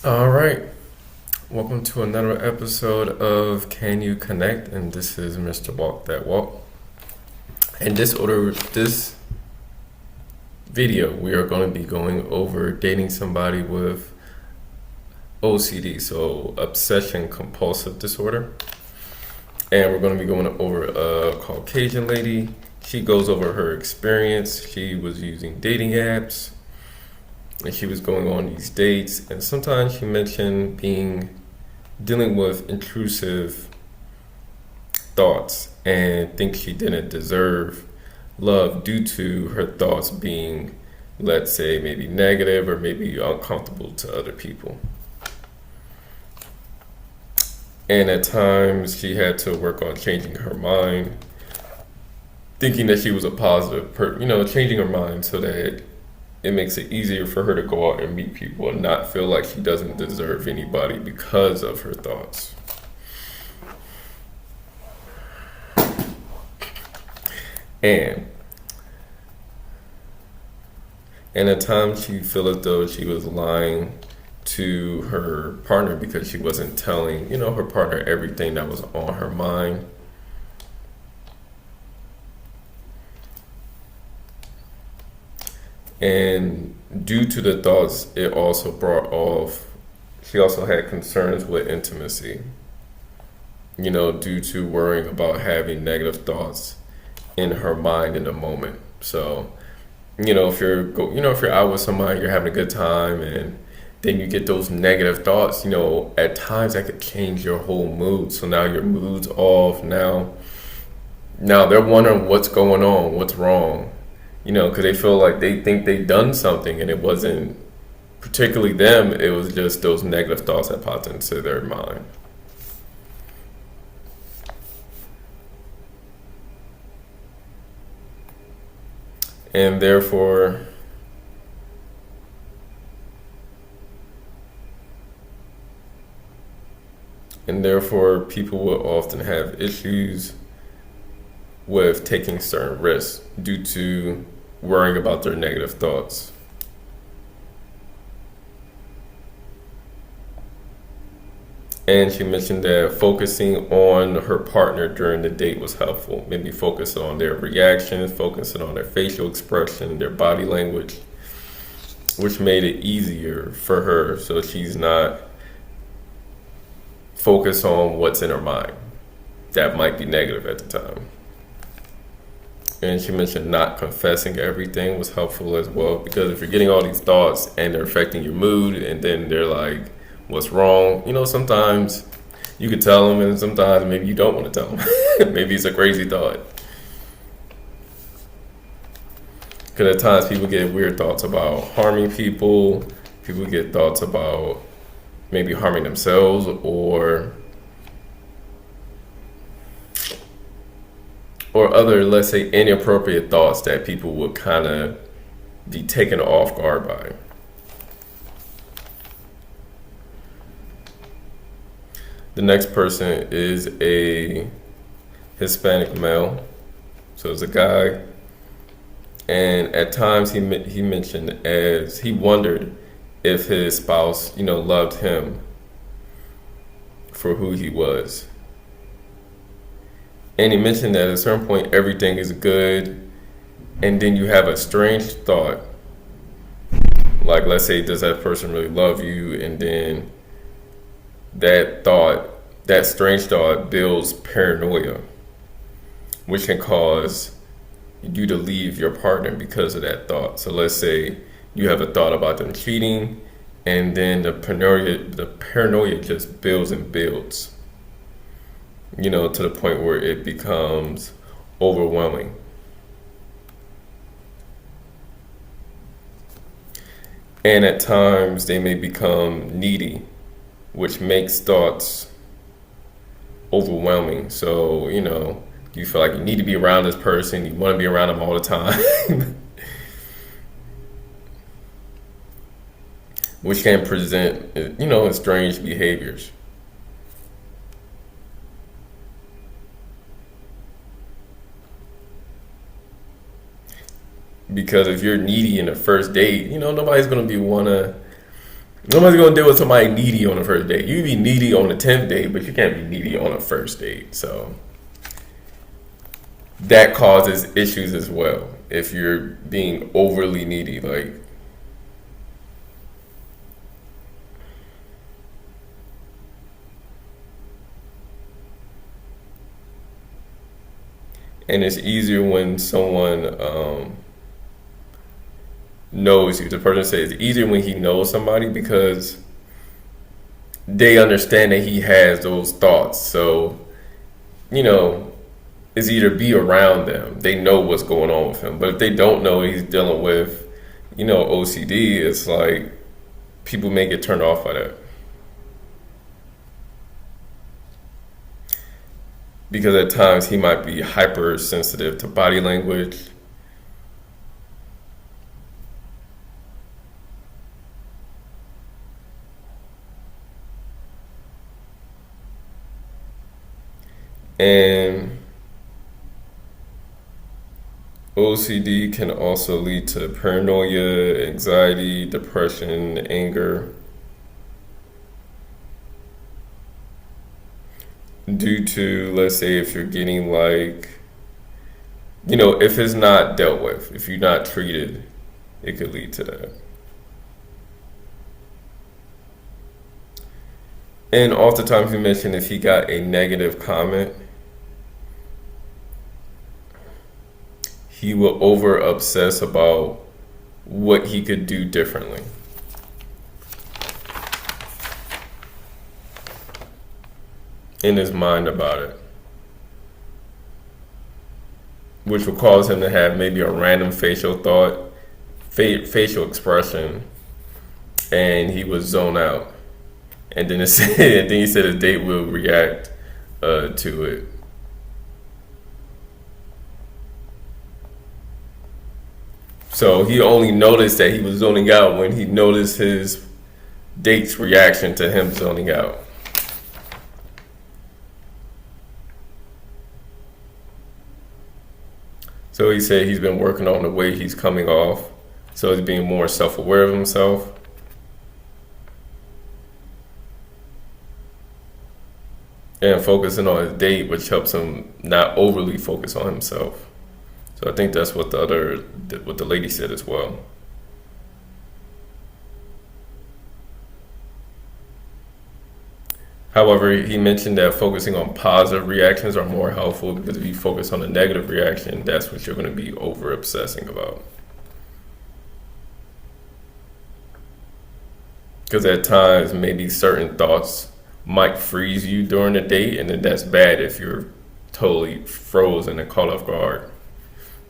All right. Welcome to another episode of Can You Connect? And this is Mr.WalkThatWalk. In this video, we are going to be going over dating somebody with OCD, so Obsession Compulsive Disorder. And we're going to be going over a Caucasian lady. She goes over her experience. She was using dating apps. And she was going on these dates, and sometimes she mentioned dealing with intrusive thoughts and thinks she didn't deserve love due to her thoughts being, let's say, maybe negative or maybe uncomfortable to other people. And at times she had to work on changing her mind, thinking that she was a positive changing her mind so that it makes it easier for her to go out and meet people and not feel like she doesn't deserve anybody because of her thoughts. And at times she felt as though she was lying to her partner because she wasn't telling, her partner everything that was on her mind. And due to the thoughts, she also had concerns with intimacy, due to worrying about having negative thoughts in her mind in the moment. So, if you're out with somebody, you're having a good time, and then you get those negative thoughts, at times that could change your whole mood. So now your mood's off. Now they're wondering what's going on, what's wrong. Because they feel like they think they've done something, and it wasn't particularly them. It was just those negative thoughts that popped into their mind. And therefore, people will often have issues with taking certain risks due to worrying about their negative thoughts. And she mentioned that focusing on her partner during the date was helpful. Maybe focus on their reactions, focusing on their facial expression, their body language, which made it easier for her so she's not focused on what's in her mind that might be negative at the time. And she mentioned not confessing everything was helpful as well, because if you're getting all these thoughts and they're affecting your mood, and then they're like, what's wrong? Sometimes you could tell them, and sometimes maybe you don't want to tell them. Maybe it's a crazy thought. Because at times people get weird thoughts about harming people. People get thoughts about maybe harming themselves or other, let's say, inappropriate thoughts that people would kind of be taken off guard by. The next person is a Hispanic male, so it's a guy, and at times he mentioned as he wondered if his spouse, loved him for who he was. And he mentioned that at a certain point, everything is good. And then you have a strange thought. Like, let's say, does that person really love you? And then that strange thought builds paranoia, which can cause you to leave your partner because of that thought. So let's say you have a thought about them cheating, and then the paranoia just builds and builds. To the point where it becomes overwhelming. And at times they may become needy, which makes thoughts overwhelming. So, you feel like you need to be around this person, you want to be around them all the time. Which can present, strange behaviors. Because if you're needy in the first date, nobody's going to be want to Nobody's gonna deal with somebody needy on the first date. You can be needy on the 10th date, but you can't be needy on the first date. So that causes issues as well. If you're being overly needy, like, and it's easier when someone knows you. The person says it's easier when he knows somebody because they understand that he has those thoughts. So, it's either be around them. They know what's going on with him. But if they don't know he's dealing with, OCD, it's like people may get turned off by that. Because at times he might be hypersensitive to body language. And OCD can also lead to paranoia, anxiety, depression, anger, due to, let's say, if you're getting if it's not dealt with, if you're not treated, it could lead to that. And oftentimes you mentioned if he got a negative comment, he will over obsess about what he could do differently. In his mind about it. Which will cause him to have maybe a random facial thought, facial expression, and he would zone out. And then he said his date will react to it. So he only noticed that he was zoning out when he noticed his date's reaction to him zoning out. So he said he's been working on the way he's coming off. So he's being more self-aware of himself. And focusing on his date, which helps him not overly focus on himself. So I think that's what the lady said as well. However, he mentioned that focusing on positive reactions are more helpful because if you focus on a negative reaction, that's what you're going to be over obsessing about. Because at times, maybe certain thoughts might freeze you during the date, and then that's bad if you're totally frozen and caught off guard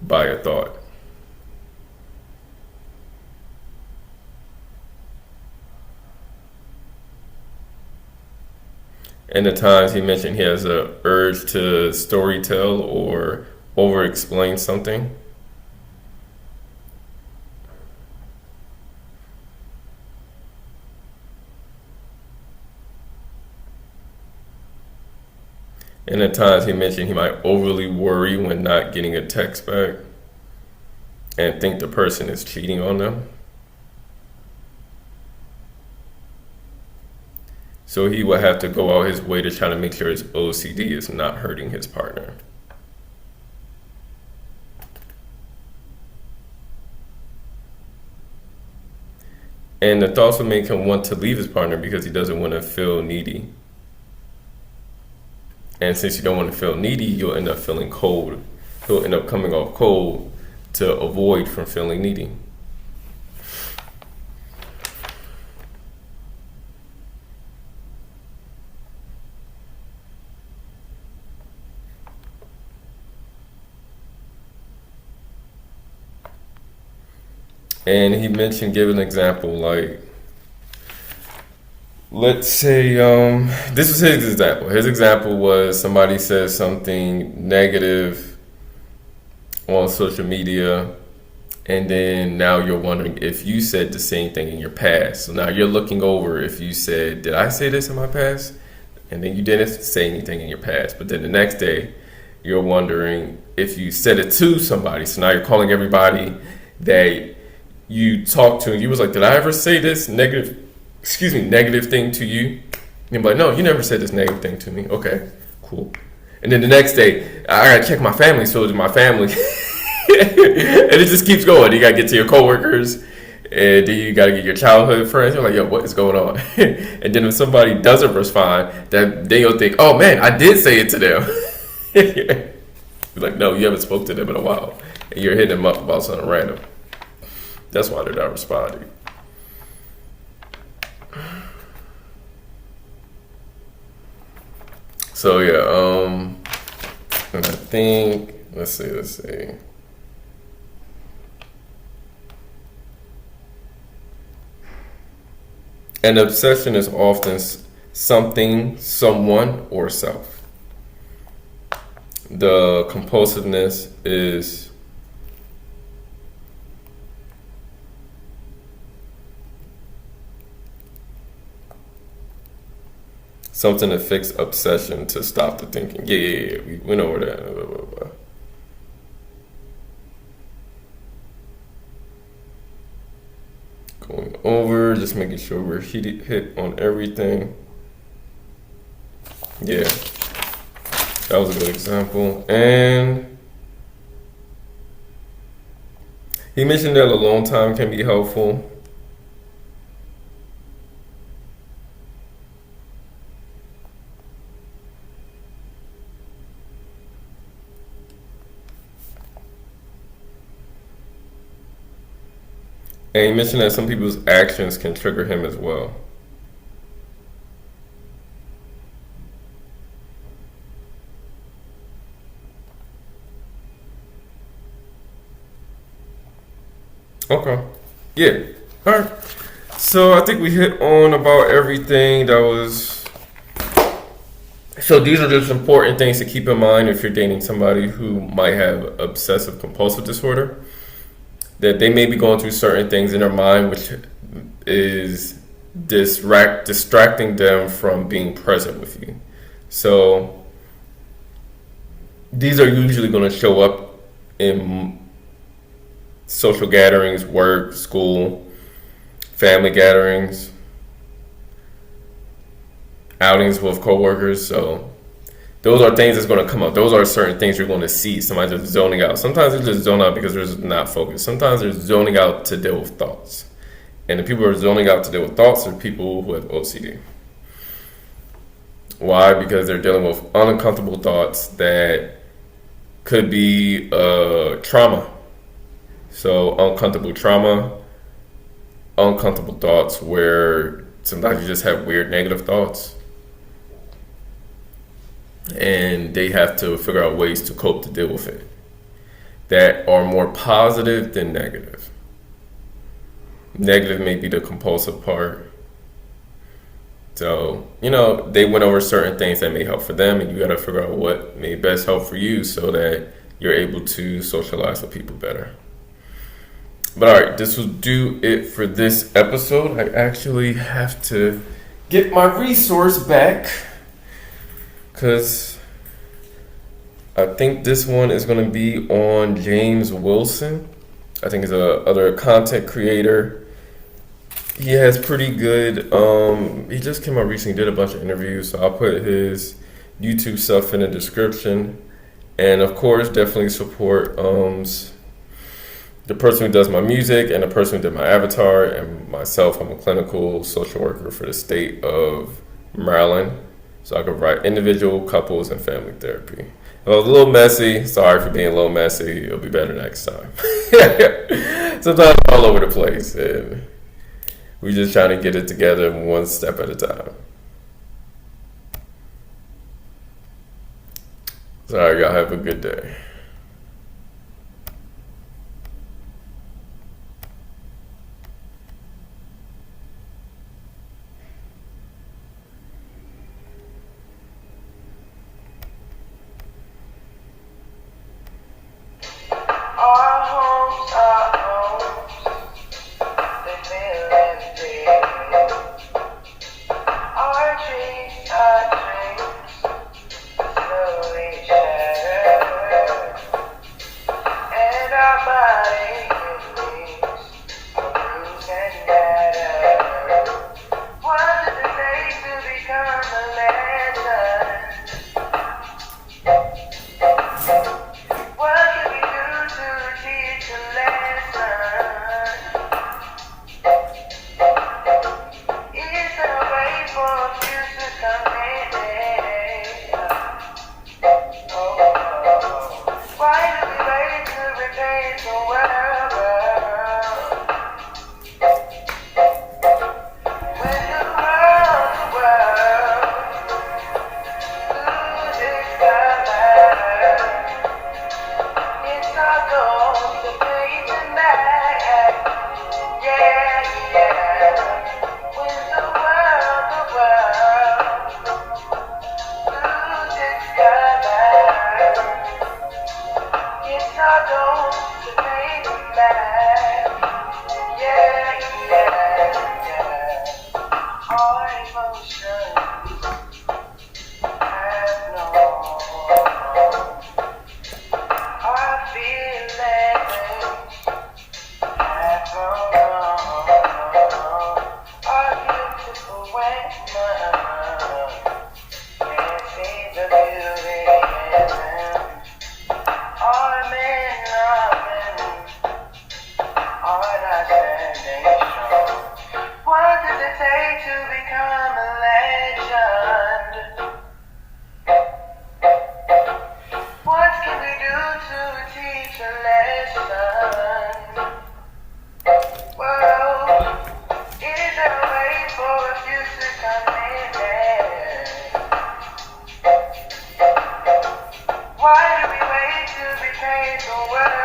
by a thought. And at times he mentioned he has an urge to storytell or over-explain something. And at times he mentioned he might overly worry when not getting a text back and think the person is cheating on them. So he would have to go out his way to try to make sure his OCD is not hurting his partner. And the thoughts would make him want to leave his partner because he doesn't want to feel needy. And since you don't want to feel needy, you'll end up feeling cold. He'll end up coming off cold to avoid from feeling needy. And he mentioned, give an example, like, let's say, this was his example. His example was somebody says something negative on social media, and then now you're wondering if you said the same thing in your past. So now you're looking over if you said, did I say this in my past? And then you didn't say anything in your past. But then the next day, you're wondering if you said it to somebody. So now you're calling everybody that you talked to, and you was like, did I ever say this negative negative thing to you. And you're like, no, you never said this negative thing to me. Okay, cool. And then the next day, I gotta check my family, so it's my family. And it just keeps going. You gotta get to your coworkers, and then you gotta get your childhood friends. You're like, yo, what is going on? And then if somebody doesn't respond, then you'll think, oh man, I did say it to them. You're like, no, you haven't spoke to them in a while, and you're hitting them up about something random. That's why they're not responding. So yeah, and I think let's see. An obsession is often something, someone, or self. The compulsiveness is something to fix obsession to stop the thinking. Yeah. We went over that. Going over, just making sure we're hit on everything. Yeah, that was a good example. And he mentioned that alone time can be helpful. And he mentioned that some people's actions can trigger him as well. Okay. Yeah. All right. So I think we hit on about everything that was. So these are just important things to keep in mind if you're dating somebody who might have obsessive compulsive disorder. That they may be going through certain things in their mind, which is distracting them from being present with you. So these are usually going to show up in social gatherings, work, school, family gatherings, outings with coworkers. So those are things that's going to come up. Those are certain things you're going to see. Somebody's just zoning out. Sometimes they just zone out because they're not focused. Sometimes they're zoning out to deal with thoughts. And the people who are zoning out to deal with thoughts are people who have OCD. Why? Because they're dealing with uncomfortable thoughts that could be trauma. So uncomfortable trauma, uncomfortable thoughts where sometimes you just have weird negative thoughts. And they have to figure out ways to cope to deal with it that are more positive than negative. Negative may be the compulsive part. So, they went over certain things that may help for them, and you got to figure out what may best help for you so that you're able to socialize with people better. But all right, this will do it for this episode. I actually have to get my resource back, because I think this one is going to be on James Wilson. I think he's other content creator. He has pretty good, he just came out recently, did a bunch of interviews, so I'll put his YouTube stuff in the description. And of course, definitely support the person who does my music and the person who did my avatar and myself. I'm a clinical social worker for the state of Maryland. So I can provide individual, couples, and family therapy. It was a little messy. Sorry for being a little messy. It'll be better next time. Sometimes I'm all over the place, and we're just trying to get it together one step at a time. Sorry, y'all have a good day. Our dreams slowly shatter. Our emotions have no our feelings have grown our beautiful women can't see the beauty in them. Our men loving are not standing strong. What does it take to become a legend? What can we do to teach a lesson? Well, is there a way for a future commitment? Why do we wait to be paid for work?